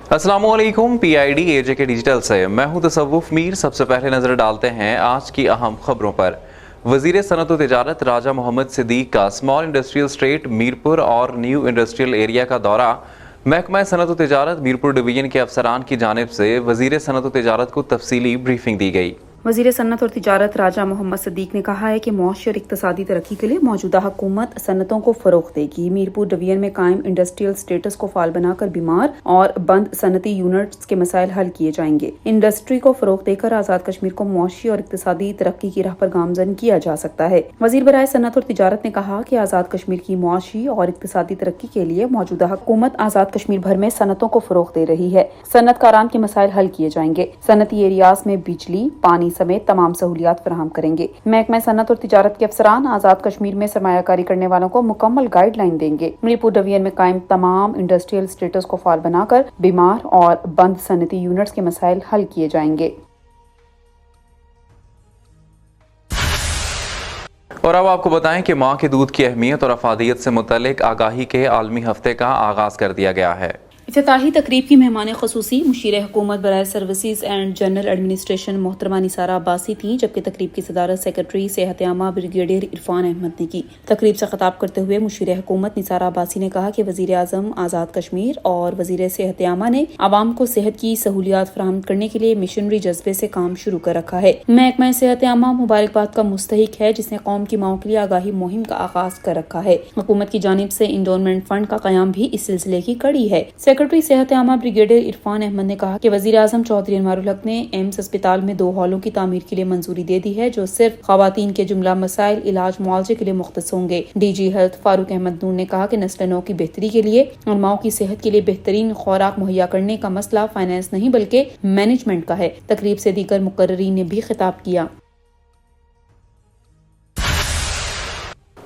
अस्सलामुअलैकुम, PID AJK digital से मैं हूं तसव्वुफ मीर। सबसे पहले नजर डालते हैं आज की अहम खबरों पर। वजीर सनत व तिजारत राजा मोहम्मद सिद्दीक का स्मॉल इंडस्ट्रियल स्टेट मीरपुर और न्यू इंडस्ट्रियल एरिया का दौरा। महकमा सनत व तिजारत मीरपुर डिवीजन के अफसरान की जानिब से वजीर सनत व तिजारत को तफसीली ब्रीफिंग दी गई। वज़ीर सन्नत और तिजारत राजा मोहम्मद सिद्दीक ने कहा है कि मुआशी और इक्तसादी तरक्की के लिए मौजूदा हुकूमत सन्नतों को फ़रोग़ देगी। मीरपुर डिवीजन में कायम इंडस्ट्रियल स्टेटस को फाल बनाकर बीमार और बंद सनती यूनिट्स के मसाइल हल किए जाएंगे। इंडस्ट्री को फ़रोग़ देकर आज़ाद कश्मीर को मुआशी और इक्तसादी तरक्की की राह पर गामज़न किया जा सकता है। वज़ीर बराए सन्नत और तिजारत ने कहा कि आज़ाद कश्मीर की मुआशी और इक्तसादी तरक्की के लिए मौजूदा हुकूमत आज़ाद कश्मीर भर में सनतों को फ़रोग़ दे रही है। सन्नतकारान के मसाइल हल किए जाएंगे। सनती एरियाज में बिजली, पानी समेत तमाम सहूलियात फराहम करेंगे। महकमा सनत और तिजारत के अफसरान आज़ाद कश्मीर में सरमायाकारी करने वालों को मुकम्मल गाइडलाइन देंगे। मीरपुर डिवीजन में कायम तमाम इंडस्ट्रियल स्टेटस को फाल बनाकर बीमार और बंद सनती यूनिट्स के मसाइल हल किए जाएंगे। और अब आपको बताएं कि माँ के दूध की अहमियत और अफादियत से मुतल्लिक आगाही के आलमी हफ्ते का आगाज कर दिया गया है। इफ्तिताही तकरीब की मेहमान खसूसी मुशीर हुकूमत बराए सर्विसेज एंड जनरल एडमिनिस्ट्रेशन मोहतरमा निसारा अब्बासी थी, जबकि तकरीब की सदारत सेक्रेटरी सेहत आमा ब्रिगेडियर इरफान अहमद ने की। तकरीब से खिताब करते हुए मुशीर हुकूमत निसारा अब्बासी ने कहा कि वजीर आजम आज़ाद कश्मीर और वजीर सेहत आमा ने आवाम को सेहत की सहूलियात फराहम करने के लिए मिशनरी जज्बे से काम शुरू कर रखा है। महकमा सेहत आमा मुबारकबाद का मुस्तहिक है, जिसने कौम की माओं के लिए आगाही मुहिम का आगाज कर रखा है। हुकूमत की जानिब से इंडोनमेंट फंड का कयाम भी इस सिलसिले की कड़ी है। सेक्रेटरी सेहत आमा ब्रिगेडियर इरफान अहमद ने कहा कि वजीर आजम चौधरी अनवारुल हक ने एम्स अस्पताल में 2 हॉलों की तामीर के लिए मंजूरी दे दी है, जो सिर्फ खवातीन के जुमला मसाइल इलाज मुआवजे के लिए मुख्तस होंगे। DG हेल्थ फारूक अहमद नूर ने कहा कि नस्ल नौ की बेहतरी के लिए और माओं की सेहत के लिए बेहतरीन खुराक मुहैया करने का मसला फाइनेंस नहीं बल्कि मैनेजमेंट का है। तकरीब से दीगर मुकर्रीन ने भी खिताब किया।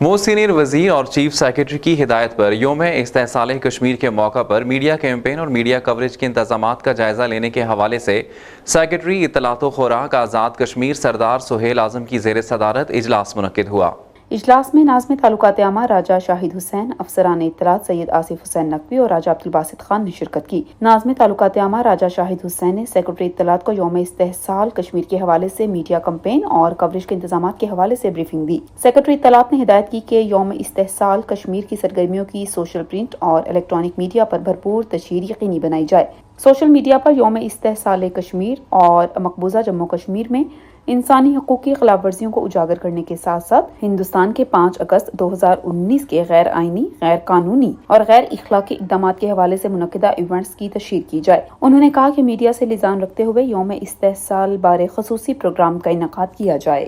मोस्ट सीनियर वजीर और चीफ सेक्रेटरी की हिदायत पर यौम इस्तेहसाल कश्मीर के मौका पर मीडिया कैंपेन और मीडिया कवरेज के इंतजामात का जायजा लेने के हवाले से सेक्रेटरी इत्तलात व खुराक आज़ाद कश्मीर सरदार सुहेल आजम की ज़ेर सदारत इजलास मुनक्किद हुआ। इजलास में नाज़िम ताल्लुकात आमा राजा शाहिद हुसैन, अफसरान इत्तलात सैयद आसिफ हुसैन नकवी और राजा अब्दुल बासित खान ने शिरकत की। नाज़िम ताल्लुकात आमा राजा शाहिद हुसैन ने सेक्रेटरी इत्तलात को यौम इस्तेहसाल कश्मीर के हवाले से मीडिया कैंपेन और कवरेज के इंतजामात के हवाले से ब्रीफिंग दी। सेक्रेटरी इत्तलात ने हिदायत की कि यौम इस्तेहसाल कश्मीर की सरगर्मियों की सोशल, प्रिंट और इलेक्ट्रॉनिक मीडिया पर भरपूर तशहीर यकीनी बनाई जाए। सोशल मीडिया पर यौम इस्तेहसाल कश्मीर और मकबूजा जम्मू कश्मीर में इंसानी हकूक़ की खिलाफ वर्जियों को उजागर करने के साथ साथ हिंदुस्तान के 5 अगस्त 2019 के गैर आईनी, गैर कानूनी और गैर इखलाकी इक़दाम के हवाले से मुनक्किदा इवेंट्स की तशहीर की जाए। उन्होंने कहा कि मीडिया से लिजान रखते हुए यौम इस्तेहसाल बारे खसूसी प्रोग्राम का इनेकाद किया जाए।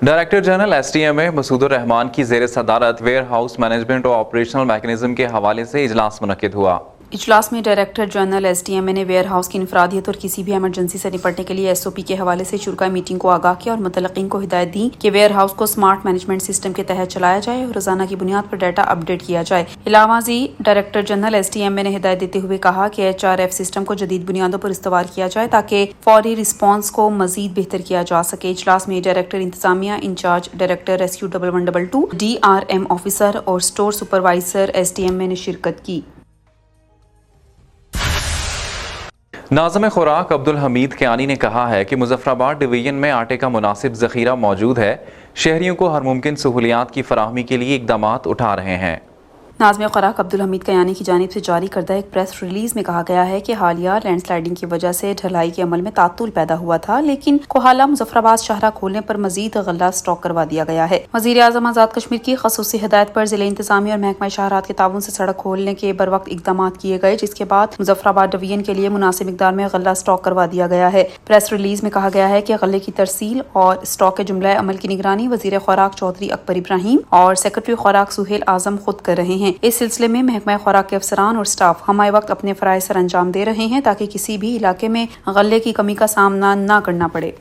Director general STMA Masood Rahman की ज़ेर सदारत वेयर हाउस मैनेजमेंट और ऑपरेशनल मैकेनिज्म के हवाले से इजलास मुनक्किद हुआ। इजलास में डायरेक्टर जनरल STMA ने वेयर हाउस की इनफरादियत और किसी भी एमरजेंसी से निपटने के लिए SOP के हवाले से शुरा मीटिंग को आगाह किया और मुतल्लिकीन को हिदायत दी कि वेयर हाउस को स्मार्ट मैनेजमेंट सिस्टम के तहत चलाया जाए और रोजाना की बुनियाद पर डाटा अपडेट किया जाए। इलावाजी डायरेक्टर जनरल STMA ने हिदायत देते हुए कहा कि HRF सिस्टम को जदीद बुनियादों पर इस्तेमाल किया जाए ताकि फौरी रिस्पॉन्स को मजीद बेहतर किया जा सके। इजलास में डायरेक्टर इंतजामिया in charge director rescue 1112 DRM officer और स्टोर सुपरवाइजर STMA ने शिरकत की। नाज़िम खुराक अब्दुल हमीद कियानी ने कहा है कि मुजफ्फराबाद डिवीजन में आटे का मुनासिब ज़ख़ीरा मौजूद है। शहरियों को हर मुमकिन सहूलियात की फराहमी के लिए इक़दामात उठा रहे हैं। नाज़िम खुराक अब्दुल हमीद कयानी की जानिब से जारी करदा एक प्रेस रिलीज में कहा गया है कि हालिया लैंडस्लाइडिंग की वजह से ढलाई के अमल में तातुल पैदा हुआ था, लेकिन कोहाला मुजफ्फराबाद शाहरा खोलने पर मजीद गल्ला स्टॉक करवा दिया गया है। वज़ीर आज़म आज़ाद कश्मीर की खसूसी हिदायत पर जिले इंतजामिया और महकमा शहरात के ताउन से सड़क खोलने के बर वक्त इकदाम किए गए, जिसके बाद मुजफ्फराबाद डिवीजन के लिए मुनासिब मिकदार में गल्ला स्टॉक करवा दिया गया है। प्रेस रिलीज में कहा गया है कि गल्ले की तरसील और स्टॉक के जुमला अमल की निगरानी वज़ीर खुराक चौधरी अकबर इब्राहिम और सेक्रेटरी खुराक सुहेल आजम खुद कर रहे हैं। इस सिलसिले में महकमा खुराक के अफसरान और स्टाफ हमारे वक्त अपने फराइज सर अंजाम दे रहे हैं ताकि किसी भी इलाके में गल्ले की कमी का सामना न करना पड़े।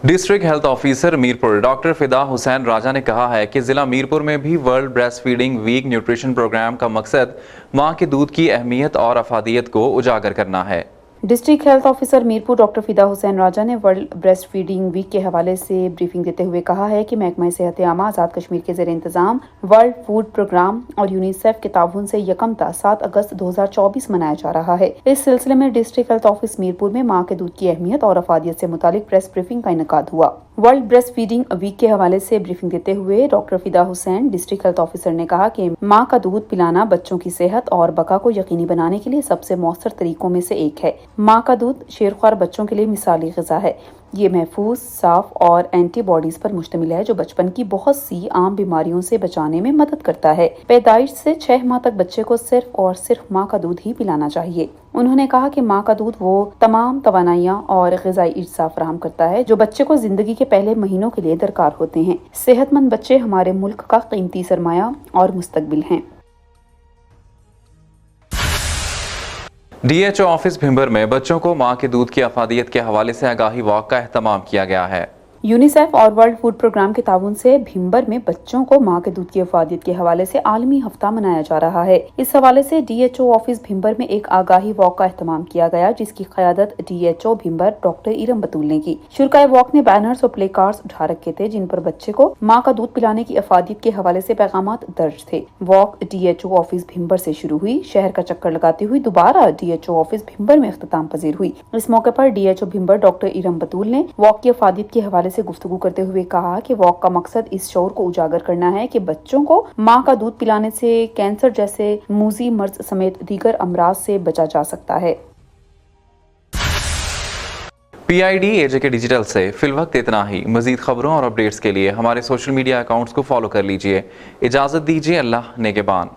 District health officer Mirpur doctor फिदा हुसैन राजा ने कहा है कि जिला मीरपुर में भी world breastfeeding week nutrition programme का मकसद मां के दूध की अहमियत और अफादियत को उजागर करना है। District health officer Mirpur doctor फिदा हुसैन राजा ने वर्ल्ड ब्रेस्ट फीडिंग वीक के हवाले से ब्रीफिंग देते हुए कहा है कि महकमा सेहत आमा आज़ाद कश्मीर के ज़ेर इंतज़ाम वर्ल्ड फूड प्रोग्राम और यूनिसेफ के ताउन से यकमता 7 अगस्त 2024 मनाया जा रहा है। इस सिलसिले में डिस्ट्रिक्ट हेल्थ ऑफिस मीरपुर में माँ के दूध की अहमियत और अफादियत से मुतालिक प्रेस ब्रीफिंग का इनेकाद हुआ। वर्ल्ड ब्रेस्ट फीडिंग वीक के हवाले से ब्रीफिंग देते हुए डॉक्टर फिदा हुसैन डिस्ट्रिक्ट हेल्थ ऑफिसर ने कहा कि माँ का दूध पिलाना बच्चों की सेहत और बका को यकीनी बनाने के लिए सबसे मौसर तरीकों में से एक है। माँ का दूध शेरख्वार बच्चों के लिए मिसाली ग़िज़ा है। ये महफूज, साफ और एंटीबॉडीज पर मुश्तमिल है जो बचपन की बहुत सी आम बीमारियों से बचाने में मदद करता है। पैदाइश से 6 माह तक बच्चे को सिर्फ और सिर्फ माँ का दूध ही पिलाना चाहिए। उन्होंने कहा कि माँ का दूध वो तमाम तवानाइयाँ और ग़िज़ाई अज्जा फराहम करता है जो बच्चे को जिंदगी के पहले महीनों के लिए दरकार होते हैं। सेहतमंद बच्चे हमारे मुल्क का कीमती सरमाया और मुस्तकबिल हैं। डीएचओ ऑफिस भिंबर में बच्चों को मां के दूध की अफादियत के हवाले से आगाही वॉक का एहतमाम किया गया है। यूनिसेफ और वर्ल्ड फूड प्रोग्राम के ताउन से भिंबर में बच्चों को माँ के दूध की अफादियत के हवाले से आलमी हफ्ता मनाया जा रहा है। इस हवाले से डीएचओ ऑफिस भिंबर में एक आगाही वॉक का एहतमाम किया गया जिसकी क़यादत डीएचओ भिंबर डॉक्टर इरम बतूल ने की। शुरकाए वॉक ने बैनर्स और प्ले कार्ड्स उठा रखे थे जिन पर बच्चे को माँ का दूध पिलाने की अफादियत के हवाले से पैगामात दर्ज थे। वॉक डीएचओ ऑफिस भिंबर से शुरू हुई, शहर का चक्कर लगाती हुई दोबारा डीएचओ ऑफिस भिंबर में इख्तिताम पजीर हुई। इस मौके पर डीएचओ भिंबर डॉक्टर इरम बतूल ने वॉक की अफादियत के हवाले से गुफ्तगू करते हुए कहा कि वॉक का मकसद इस शौर को उजागर करना है कि बच्चों को माँ का दूध पिलाने से कैंसर जैसे मूजी मर्ज समेत दीगर अमराज से बचा जा सकता है। PID AJK डिजिटल से फिलवक्त इतना ही। मजीद खबरों और अपडेट्स के लिए हमारे सोशल मीडिया अकाउंट्स को फॉलो कर लीजिए। इजाजत दीजिए। अल्लाह नेगेबान।